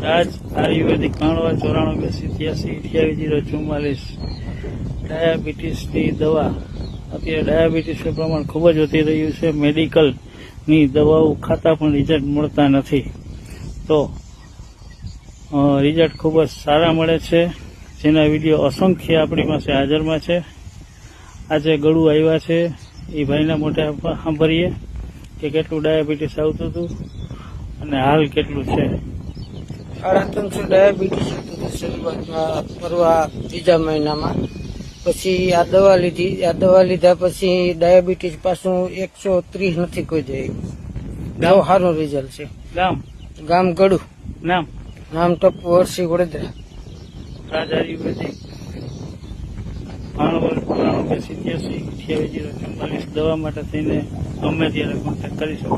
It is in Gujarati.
રાજ આયુર્વેદિક 92 ડાયાબિટીસની દવા. અત્યારે ડાયાબિટીસનું પ્રમાણ ખૂબ જ વધી રહ્યું છે. મેડિકલની દવાઓ ખાતા પણ રિઝલ્ટ મળતા નથી. તો રિઝલ્ટ ખૂબ જ સારા મળે છે, જેના વિડીયો અસંખ્ય આપણી પાસે હાજરમાં છે. આજે ગળું આવ્યા છે એ ભાઈના મોઢે સાંભળીએ કે કેટલું ડાયાબિટીસ આવતું હતું અને હાલ કેટલું છે. 350 ડાયાબિટીસ હતું શરૂઆતમાં પરવા ત્રીજા મહિનામાં. પછી આ દવા લીધી. આ દવા લીધા પછી ડાયાબિટીસ પાછું 130 નથી કોઈ દે. બહુ સારું રિઝલ્ટ છે. ગામ ગળું. નામ ટપ્પુ વર્ષી વડોદરા. રાજ આયુર્વેદિક 92 87 28 044 દવા માટે થઈને ગમે ત્યારે કોન્ટેક્ટ કરી શકો.